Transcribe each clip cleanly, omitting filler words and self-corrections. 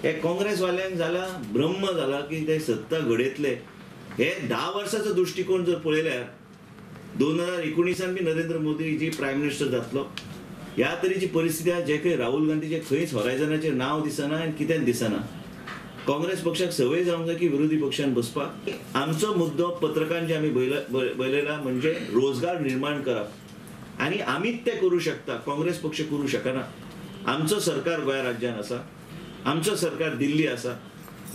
हे काँग्रेसवाल्यांक झाला ब्रह्म झाला की ते सत्ता घडयतले. हे 10 वर्साचो दृष्टिकोन जर पळयल्यार 2019 बी नरेंद्र मोदीजी प्रायम मिनिस्टर जातलो. ह्या तरेची परिस्थिती आहा जे खंय राहुल गांधीचे खंयच हॉरायझनाचेर नांव दिसना आनी कित्याच दिसना. काँग्रेस पक्षाक संवय जावंक जाय की विरोधी पक्षान बसपाक. आमचो मुद्दो पत्रकारांचे आमी बयलेला म्हणजे रोजगार निर्माण करप आनी आमीच ते करूं शकता, काँग्रेस पक्ष करूं शकना. आमचो सरकार गोंय राज्यान आसा, आमचो सरकार दिल्ली आसा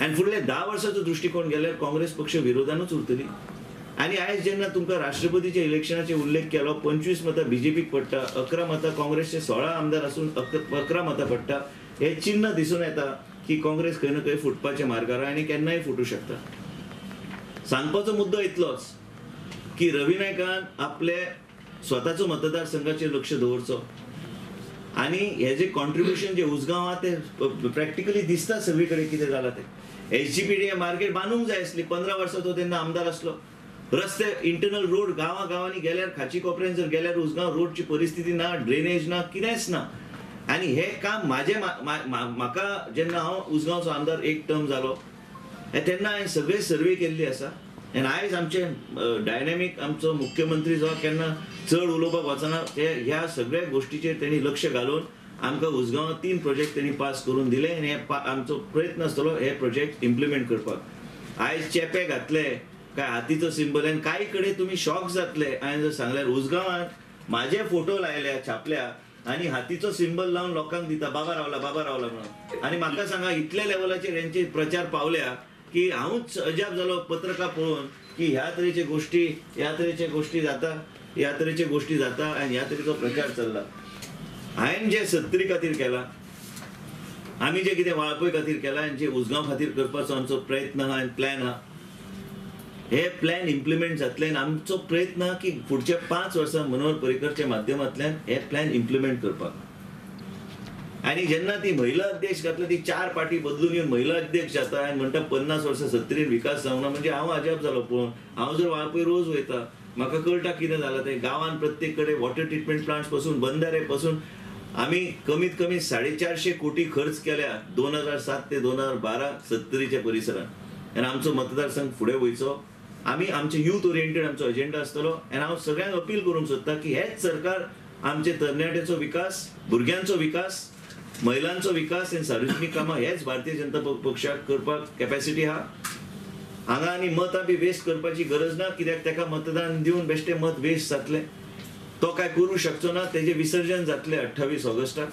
आनी फुडले 10 वर्साचो दृष्टिकोन गेल्यार काँग्रेस पक्ष विरोधानूच उरतली. आनी आयज जेन्ना तुमकां राष्ट्रपतीच्या इलेक्शनाचे उल्लेख केलो, 25 मतां बीजेपीक पडटा, 11 मतां काँग्रेसचे 16 आमदार आसून 11 मतां पडटा. हे चिन्ह दिसून येता की काँग्रेस खंय ना खंय फुटपाच्या मार्गार आनी केन्नाय फुटू शकता. सांगपाचो मुद्दो इतलोच की रवी नायकान आपले स्वताचो मतदारसंघाचेर लक्ष दवरचो आनी हे जे कॉन्ट्रिब्युशन जे उसगांव ते प्रॅक्टिकली दिसता सगळी कडेन कितें जालां ते. HGPDA मार्केट बांदूंक जाय आसली. 15 वर्सां तो तेन्ना आमदार आसलो. रस्ते इंटरनल रोड गांवांनी गेल्यार खाची कोपऱ्यान जर गेल्यार उसगांव रोडची परिस्थिती ना, ड्रेनेज ना, कितेंच ना. आनी हे काम म्हाका जेन्ना हांव उसगांवचो आमदार एक टर्म जालो तेन्ना हांवें सगळे सर्वे केल्ली आसा. आनी आयज आमचे डायनॅमीक आमचो मुख्यमंत्री जो केन्ना चड उलोवपाक वचना ते ह्या सगळ्या गोश्टीचेर तेणी लक्ष घालून आमकां उसगांवां 3 प्रोजेक्ट तेणी पास करून दिले आनी आमचो प्रयत्न आसतलो हे प्रोजेक्ट इम्प्लिमेंट करपाक. आयज चेपे घातले काय हातीचो सिंबल आनी कांय कडेन तुमी शॉक जातले. हांवें जर सांगल्यार उसगांवान म्हाजे फोटो लायल्या छापल्या आनी हातीचो सिंबल लावन लोकांक दिता बाबा रावला म्हणून. आनी म्हाका सांगा इतल्या लेवलाचेर हेंचे प्रचार पावल्या की हांवूच अजाप जालो पत्रकार पळोवन की ह्या तरेचे गोश्टी जाता आनी ह्या तरेचो प्रचार चल्ला. हांवें जे सत्तरी खातीर केला, आमी जे कितें वाळपय खातीर केला आनी जे उसगांव खातीर करपाचो आमचो प्रयत्न आहा आनी प्लॅन आहा, हे प्लॅन इम्प्लिमेंट जातले आनी आमचो प्रयत्न आहा की फुडच्या 5 वर्सां मनोहर पर्रीकरच्या माध्यमांतल्यान हे प्लॅन इम्प्लिमेंट करपाक. आनी जेन्ना ती महिला अध्यक्ष घातली ती 4 पार्टी बदलून येवन महिला अध्यक्ष जाता आनी म्हणटा 50 वर्सां सत्तरीन विकास जावना. म्हणजे हांव अजाप जालो पळोवन. हांव जर वाळपय रोज वयता म्हाका कळटा कितें जालां ते. गांवांत प्रत्येक कडेन वॉटर ट्रिटमेंट प्लांट्स पासून बंधारे पासून आमी कमीत कमी 450 कोटी खर्च केल्या 2007 ते 2012 सत्तरीच्या परिसरांत. आनी आमचो मतदारसंघ फुडें वयचो. आमी आमचे यूथ ओरिएंटेड आमचो एजेंडा आसतलो आनी हांव सगळ्यांक अपील करूंक सोदता की हेच सरकार आमचे तरणाट्याचो विकास, भुरग्यांचो विकास, महिलांचो विकास आनी सार्वजनीक कामां हेच भारतीय जनता पक्षाक करपाक कॅपॅसिटी आहा. हांगा आनी मतां बी वेस्ट करपाची गरज ना, कित्याक ताका मतदान दिवन बेश्टें मत वेस्ट जातलें. तो काय करूं शकचो ना. तेजें विसर्जन जातलें 28 ऑगस्टाक.